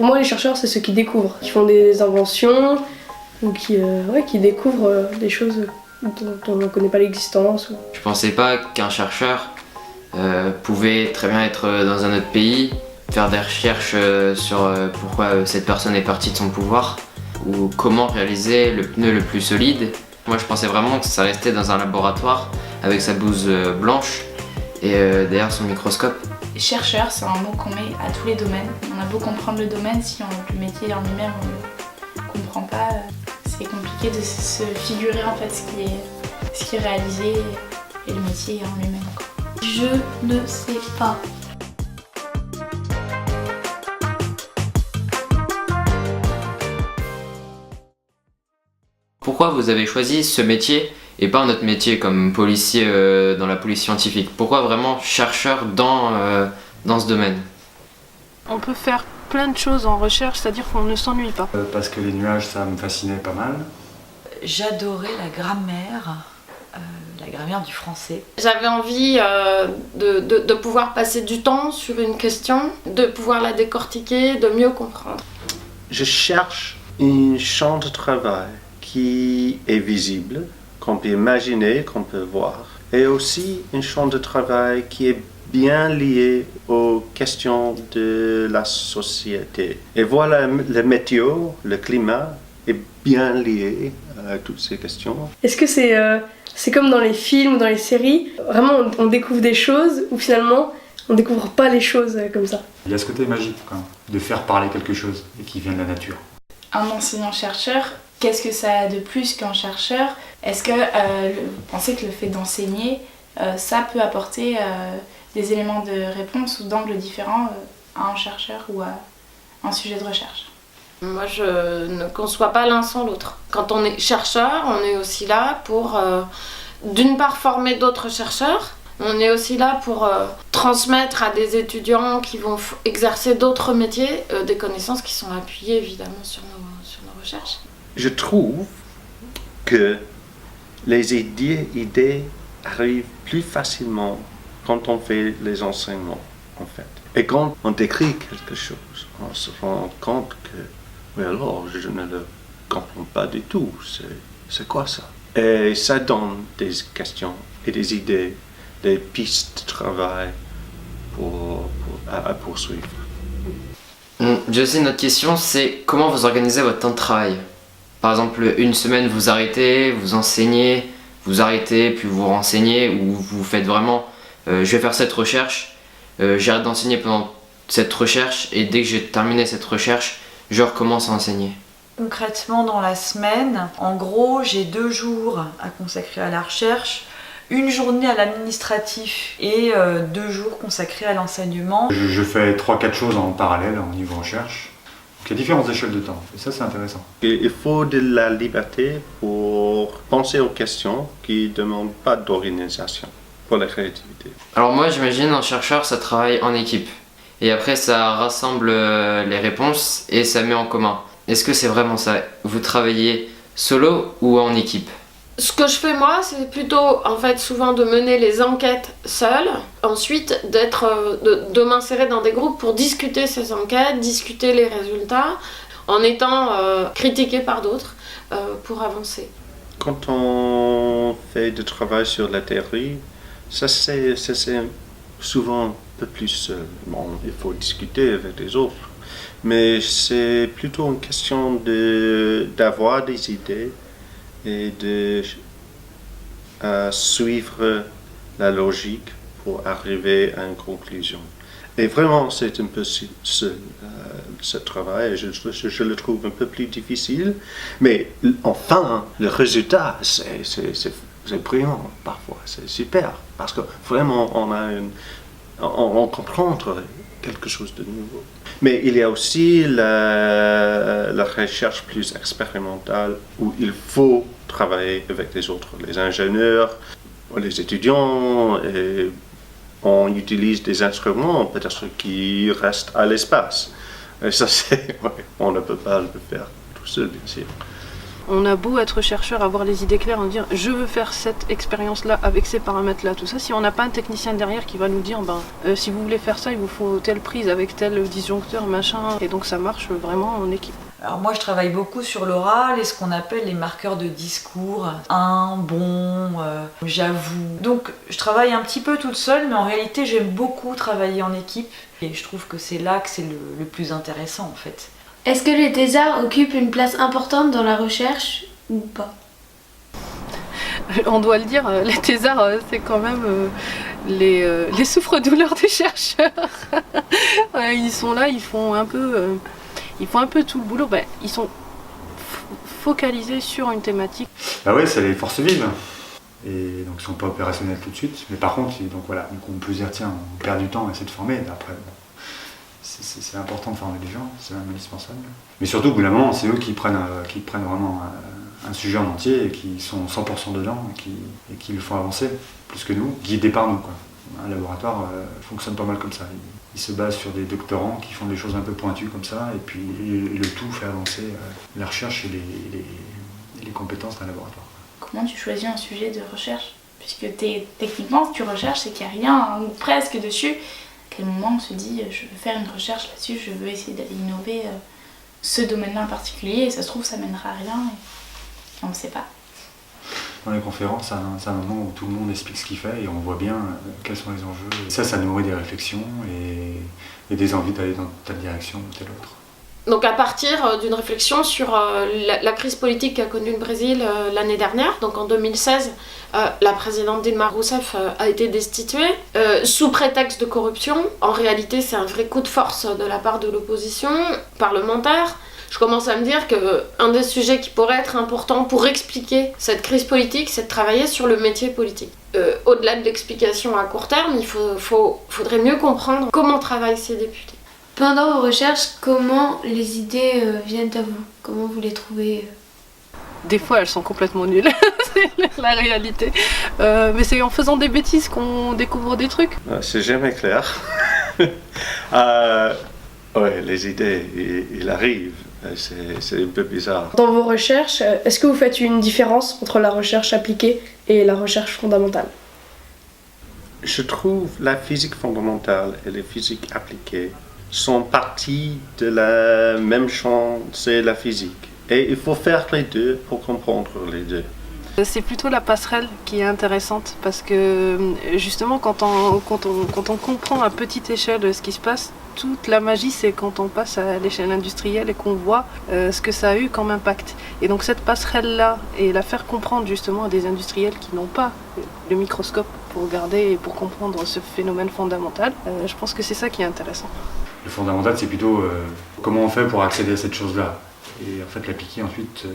Pour moi, les chercheurs, c'est ceux qui découvrent, qui font des inventions ou qui découvrent des choses dont on ne connaît pas l'existence. Je pensais pas qu'un chercheur pouvait très bien être dans un autre pays, faire des recherches sur pourquoi cette personne est partie de son pouvoir ou comment réaliser le pneu le plus solide. Moi, je pensais vraiment que ça restait dans un laboratoire avec sa blouse blanche et derrière son microscope. Chercheur, c'est un mot qu'on met à tous les domaines. On a beau comprendre le domaine, si le métier en lui-même on ne comprend pas, c'est compliqué de se figurer en fait ce qui est réalisé et le métier en lui-même. Je ne sais pas. Pourquoi vous avez choisi ce métier et pas un autre métier comme policier dans la police scientifique? Pourquoi vraiment chercheur dans ce domaine? On peut faire plein de choses en recherche, c'est-à-dire qu'on ne s'ennuie pas. Parce que les nuages, ça me fascinait pas mal. J'adorais la grammaire du français. J'avais envie de pouvoir passer du temps sur une question, de pouvoir la décortiquer, de mieux comprendre. Je cherche un champ de travail qui est visible, qu'on peut imaginer, qu'on peut voir, et aussi un champ de travail qui est bien lié aux questions de la société. Et voilà, le météo, le climat est bien lié à toutes ces questions. Est-ce que c'est comme dans les films ou dans les séries, vraiment on découvre des choses ou finalement on découvre pas les choses comme ça? Il y a ce côté magique quand même, de faire parler quelque chose et qui vient de la nature. Un enseignant-chercheur, qu'est-ce que ça a de plus qu'un chercheur? Est-ce que vous pensez que le fait d'enseigner, ça peut apporter des éléments de réponse ou d'angles différents à un chercheur ou à un sujet de recherche? Moi, je ne conçois pas l'un sans l'autre. Quand on est chercheur, on est aussi là pour, d'une part, former d'autres chercheurs. On est aussi là pour transmettre à des étudiants qui vont exercer d'autres métiers des connaissances qui sont appuyées évidemment sur nos recherches. Je trouve que les idées arrivent plus facilement quand on fait les enseignements, en fait. Et quand on décrit quelque chose, on se rend compte que, oui alors, je ne le comprends pas du tout, c'est quoi ça? Et ça donne des questions et des idées, des pistes de travail à poursuivre. J'ai une autre question, c'est comment vous organisez votre temps de travail? Par exemple, une semaine vous arrêtez, vous enseignez, vous arrêtez, puis vous renseignez, ou vous faites vraiment je vais faire cette recherche, j'arrête d'enseigner pendant cette recherche, et dès que j'ai terminé cette recherche, je recommence à enseigner. Concrètement, dans la semaine, en gros, j'ai 2 jours à consacrer à la recherche, une journée à l'administratif et 2 jours consacrés à l'enseignement. Je fais 3-4 choses en parallèle au niveau recherche. Donc il y a différentes échelles de temps, et ça c'est intéressant. Il faut de la liberté pour penser aux questions qui ne demandent pas d'organisation pour la créativité. Alors moi j'imagine un chercheur ça travaille en équipe, et après ça rassemble les réponses et ça met en commun. Est-ce que c'est vraiment ça? Vous travaillez solo ou en équipe? Ce que je fais moi, c'est plutôt en fait souvent de mener les enquêtes seule, ensuite de m'insérer dans des groupes pour discuter ces enquêtes, discuter les résultats, en étant critiqué par d'autres pour avancer. Quand on fait du travail sur la théorie, ça c'est souvent un peu plus seul. Bon, il faut discuter avec les autres, mais c'est plutôt une question d'avoir des idées et de suivre la logique pour arriver à une conclusion. Et vraiment, c'est un peu seul, ce travail. Je le trouve un peu plus difficile, mais enfin, le résultat, c'est brillant parfois, c'est super, parce que vraiment, on comprend quelque chose de nouveau. Mais il y a aussi la recherche plus expérimentale où il faut travailler avec les autres, les ingénieurs, les étudiants, et on utilise des instruments peut-être qui restent à l'espace. Et ça, on ne peut pas le faire tout seul, bien sûr. On a beau être chercheur, avoir les idées claires, dire je veux faire cette expérience-là avec ces paramètres-là, tout ça. Si on n'a pas un technicien derrière qui va nous dire si vous voulez faire ça, il vous faut telle prise avec tel disjoncteur, machin. Et donc ça marche vraiment en équipe. Alors moi je travaille beaucoup sur l'oral et ce qu'on appelle les marqueurs de discours. J'avoue. Donc je travaille un petit peu toute seule, mais en réalité j'aime beaucoup travailler en équipe. Et je trouve que c'est là que c'est le plus intéressant en fait. Est-ce que les thésards occupent une place importante dans la recherche ou pas? On doit le dire, les thésards, c'est quand même les souffres-douleurs des chercheurs. Ouais, ils sont là, ils font un peu tout le boulot. Ils sont focalisés sur une thématique. Bah ouais, c'est les forces vives. Et donc ils sont pas opérationnels tout de suite. Mais par contre, donc on peut se dire tiens, on perd du temps à essayer de former. Après, c'est important de former les gens, c'est même indispensable. Mais surtout, au bout d'un moment, c'est eux qui prennent vraiment un sujet en entier et qui sont 100% dedans et qui le font avancer, plus que nous, guidés par nous, quoi. Un laboratoire fonctionne pas mal comme ça. Il se base sur des doctorants qui font des choses un peu pointues comme ça, et puis le tout fait avancer la recherche et les compétences d'un laboratoire. Comment tu choisis un sujet de recherche? Puisque techniquement, ce que tu recherches, c'est qu'il n'y a rien, ou presque dessus. À quel moment on se dit je veux faire une recherche là-dessus, je veux essayer d'aller innover ce domaine-là en particulier, et ça se trouve ça mènera à rien et on ne sait pas. Dans les conférences, c'est un moment où tout le monde explique ce qu'il fait et on voit bien quels sont les enjeux. Et ça nourrit des réflexions et des envies d'aller dans telle direction ou telle autre. Donc à partir d'une réflexion sur la crise politique qu'a connue le Brésil l'année dernière, donc en 2016, la présidente Dilma Rousseff a été destituée sous prétexte de corruption. En réalité, c'est un vrai coup de force de la part de l'opposition parlementaire. Je commence à me dire qu'un des sujets qui pourrait être important pour expliquer cette crise politique, c'est de travailler sur le métier politique. Au-delà de l'explication à court terme, il faudrait mieux comprendre comment travaillent ces députés. Pendant vos recherches, comment les idées viennent à vous? Comment vous les trouvez? Des fois, elles sont complètement nulles, c'est la réalité. Mais c'est en faisant des bêtises qu'on découvre des trucs. C'est jamais clair. Ouais, les idées, ils arrivent. C'est un peu bizarre. Dans vos recherches, est-ce que vous faites une différence entre la recherche appliquée et la recherche fondamentale? Je trouve la physique fondamentale et la physique appliquée sont partie de la même champ, c'est la physique. Et il faut faire les deux pour comprendre les deux. C'est plutôt la passerelle qui est intéressante parce que justement quand on comprend à petite échelle ce qui se passe, toute la magie c'est quand on passe à l'échelle industrielle et qu'on voit ce que ça a eu comme impact. Et donc cette passerelle-là et la faire comprendre justement à des industriels qui n'ont pas le microscope pour regarder et pour comprendre ce phénomène fondamental, je pense que c'est ça qui est intéressant. Le fondamental c'est plutôt comment on fait pour accéder à cette chose-là. Et en fait, l'appliquer ensuite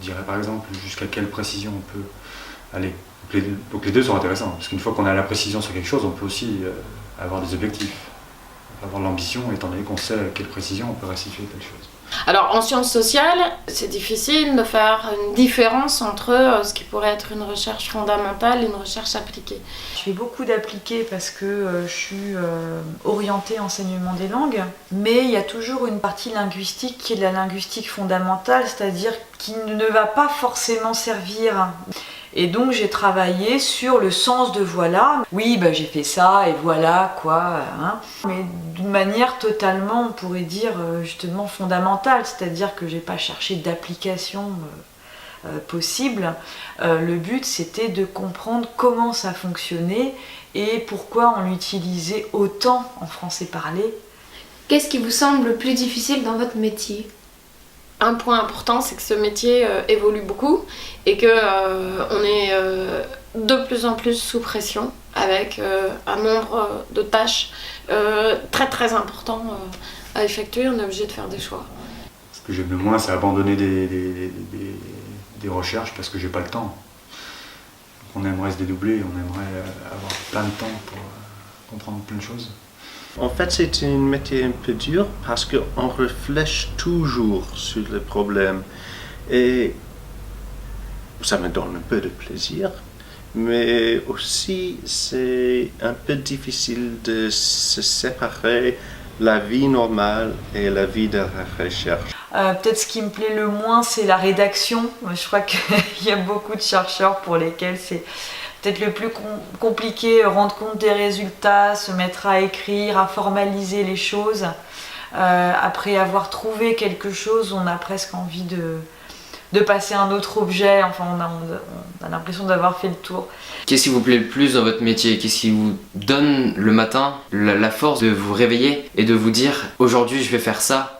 dirait par exemple jusqu'à quelle précision on peut aller. Donc les deux sont intéressants, parce qu'une fois qu'on a la précision sur quelque chose, on peut aussi avoir des objectifs, avoir l'ambition, étant donné qu'on sait à quelle précision on peut restituer telle chose. Alors en sciences sociales, c'est difficile de faire une différence entre ce qui pourrait être une recherche fondamentale et une recherche appliquée. Je fais beaucoup d'appliqués parce que je suis orientée enseignement des langues, mais il y a toujours une partie linguistique qui est la linguistique fondamentale, c'est-à-dire qui ne va pas forcément servir. Et donc j'ai travaillé sur le sens de voilà. Oui, j'ai fait ça et voilà quoi. Mais d'une manière totalement, on pourrait dire justement fondamentale, c'est-à-dire que j'ai pas cherché d'application possible. Le but c'était de comprendre comment ça fonctionnait et pourquoi on l'utilisait autant en français parlé. Qu'est-ce qui vous semble le plus difficile dans votre métier ? Un point important, c'est que ce métier évolue beaucoup et qu'on est de plus en plus sous pression avec un nombre de tâches très très important à effectuer. On est obligé de faire des choix. Ce que j'aime le moins, c'est abandonner des recherches parce que j'ai pas le temps. On aimerait se dédoubler, on aimerait avoir plein de temps pour comprendre plein de choses. En fait, c'est un métier un peu dur parce qu'on réfléchit toujours sur les problèmes et ça me donne un peu de plaisir, mais aussi c'est un peu difficile de se séparer la vie normale et la vie de la recherche. Peut-être ce qui me plaît le moins, c'est la rédaction. Je crois qu'il y a beaucoup de chercheurs pour lesquels c'est peut-être le plus compliqué, rendre compte des résultats, se mettre à écrire, à formaliser les choses. Après avoir trouvé quelque chose, on a presque envie de passer à un autre objet. Enfin, on a l'impression d'avoir fait le tour. Qu'est-ce qui vous plaît le plus dans votre métier? Qu'est-ce qui vous donne le matin la force de vous réveiller et de vous dire aujourd'hui je vais faire ça?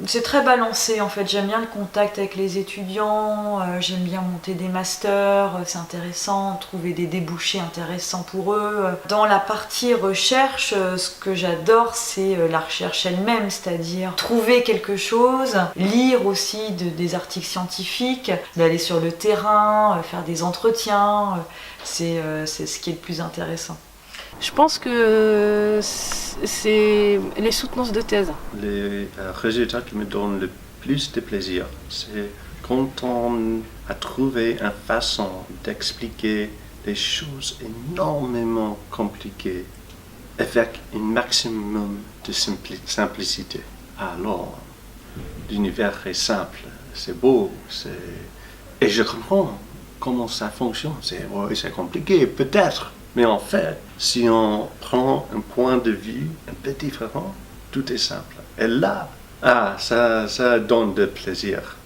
C'est très balancé en fait, j'aime bien le contact avec les étudiants, j'aime bien monter des masters, c'est intéressant, trouver des débouchés intéressants pour eux. Dans la partie recherche, ce que j'adore c'est la recherche elle-même, c'est-à-dire trouver quelque chose, lire aussi des articles scientifiques, d'aller sur le terrain, faire des entretiens, c'est ce qui est le plus intéressant. Je pense que c'est les soutenances de thèse. Les résultats qui me donnent le plus de plaisir, c'est quand on a trouvé une façon d'expliquer des choses énormément compliquées avec un maximum de simplicité. Alors, l'univers est simple, c'est beau, et je comprends comment ça fonctionne. C'est compliqué, peut-être. Mais en fait, si on prend un point de vue un peu différent, tout est simple. Et là, ça donne de plaisir.